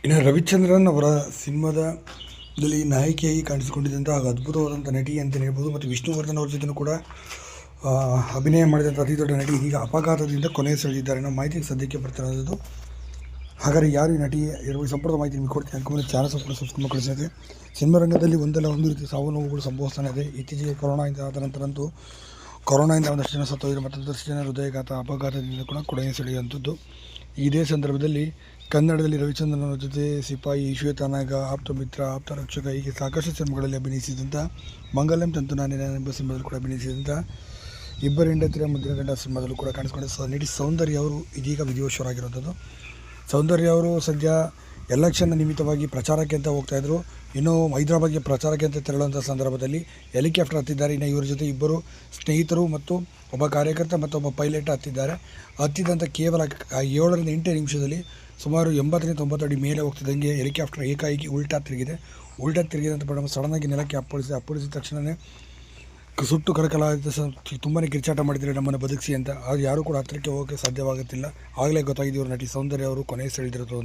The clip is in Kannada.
ಇನ್ನು ರವಿಚಂದ್ರನ್ ಅವರ ಸಿನಿಮಾದಲ್ಲಿ ನಾಯಕಿಯಾಗಿ ಕಾಣಿಸಿಕೊಂಡಿದ್ದಂಥ ಹಾಗೂ ಅದ್ಭುತವಾದಂಥ ನಟಿ ಅಂತಲೇ ಹೇಳ್ಬೋದು. ಮತ್ತು ವಿಷ್ಣುವರ್ಧನ್ ಅವ್ರ ಜೊತೆನೂ ಕೂಡ ಅಭಿನಯ ಮಾಡಿದಂಥ ಅತಿ ದೊಡ್ಡ ನಟಿ ಇದೀಗ ಅಪಘಾತದಿಂದ ಕೊನೆಯುಸಿರೆಳೆದಿದ್ದಾರೆ ಅನ್ನೋ ಮಾಹಿತಿ ಸದ್ಯಕ್ಕೆ ಬರ್ತಿರೋದು. ಹಾಗಾದರೆ ಯಾರು ಈ ನಟಿ ಇರುವ ಸಂಪೂರ್ಣ ಮಾಹಿತಿ ನಿಮಗೆ ಕೊಡ್ತೀನಿ. ಅನ್ಕೊಂಡ್ರೆ ಚಾನಲ್ ಸಬ್ಸ್ಕ್ರೈಬ್ ಕಳಿಸಿದೆ. ಸಿನಿಮಾ ರಂಗದಲ್ಲಿ ಒಂದಲ್ಲ ಒಂದು ರೀತಿ ಸಾವು ನೋವುಗಳು ಸಂಭವಿಸ್ತಾನೆ ಇದೆ. ಇತ್ತೀಚೆಗೆ ಕೊರೋನಾದಿಂದ ಆದ ನಂತರಂತೂ ಕೊರೋನಾದಿಂದ ಒಂದಷ್ಟು ಜನ ಸತ್ತೋಗಿದ್ರು, ಮತ್ತೊಂದಷ್ಟು ಜನ ಹೃದಯಾಘಾತ ಅಪಘಾತದಿಂದ ಕೂಡ ಕೊನೆಯುಸಿರೆಳೆಯುವಂಥದ್ದು. ಇದೇ ಸಂದರ್ಭದಲ್ಲಿ ಕನ್ನಡದಲ್ಲಿ ರವಿಚಂದ್ರನ್ ಅವರ ಜೊತೆ ಸಿಪಾಯಿ, ಶ್ವೇತಾನಾಗ, ಆಪ್ತ ಮಿತ್ರ, ಆಪ್ತ ರಕ್ಷಕ ಹೀಗೆ ಸಾಕಷ್ಟು ಸಿನಿಮಾಗಳಲ್ಲಿ ಅಭಿನಯಿಸಿದಂಥ ಮಂಗಲಂ ತಂತು ನಾನೇನ ಎಂಬ ಸಿನಿಮಾದಲ್ಲಿ ಕೂಡ ಅಭಿನಯಿಸಿದಂಥ ಇಬ್ಬರು ಹೆಂಡತಿಯರ ಮುದ್ದಿನ ಗಂಡ ಸಿನಿಮಾದಲ್ಲೂ ಕೂಡ ಕಾಣಿಸ್ಕೊಂಡು ನಟಿ ಸೌಂದರ್ಯ ಅವರು ಇದೀಗ ವಿಧಿವಶರಾಗಿರುವಂಥದ್ದು. ಸೌಂದರ್ಯ ಅವರು ಸದ್ಯ ಎಲೆಕ್ಷನ್ ನಿಮಿತ್ತವಾಗಿ ಪ್ರಚಾರಕ್ಕೆ ಅಂತ ಹೋಗ್ತಾಯಿದ್ರು. ಇನ್ನು ಹೈದರಾಬಾದ್ಗೆ ಪ್ರಚಾರಕ್ಕೆ ಅಂತ ತೆರಳುವಂಥ ಸಂದರ್ಭದಲ್ಲಿ ಹೆಲಿಕಾಪ್ಟರ್ ಹತ್ತಿದ್ದಾರೆ. ಇನ್ನು ಇವರ ಜೊತೆ ಇಬ್ಬರು ಸ್ನೇಹಿತರು ಮತ್ತು ಒಬ್ಬ ಕಾರ್ಯಕರ್ತ ಮತ್ತು ಒಬ್ಬ ಪೈಲಟ್ ಹತ್ತಿದ್ದಾರೆ. ಹತ್ತಿದಂಥ ಕೇವಲ 7ರಿಂದ 8 ನಿಮಿಷದಲ್ಲಿ ಸುಮಾರು 80-90 ಅಡಿ ಮೇಲೆ ಹೋಗ್ತಿದ್ದಂಗೆ ಹೆಲಿಕಾಪ್ಟರ್ ಏಕಾಏಕಿ ಉಲ್ಟಾ ತಿರುಗಿದಂಥ ಪರಿಣಾಮ ಸಡನ್ನಾಗಿ ನೆಲಕ್ಕೆ ಅಪ್ಪಳಿಸಿದ ತಕ್ಷಣವೇ ಸುಟ್ಟು ಕರಕಲಾದ ತುಂಬಾ ಕಿರ್ಚಾಟ ಮಾಡಿದರೆ ನಮ್ಮನ್ನು ಬದುಕಿಸಿ ಅಂತ. ಅದು ಯಾರೂ ಕೂಡ ಹತ್ತಿರಕ್ಕೆ ಹೋಗೋಕ್ಕೆ ಸಾಧ್ಯವಾಗುತ್ತಿಲ್ಲ. ಆಗಲೇ ಗೊತ್ತಾಗಿದೆ ಇವರು ನಟಿ ಸೌಂದರ್ಯ ಅವರು ಕೊನೆಯುಸಿರೆಳೆದಿರೋದು.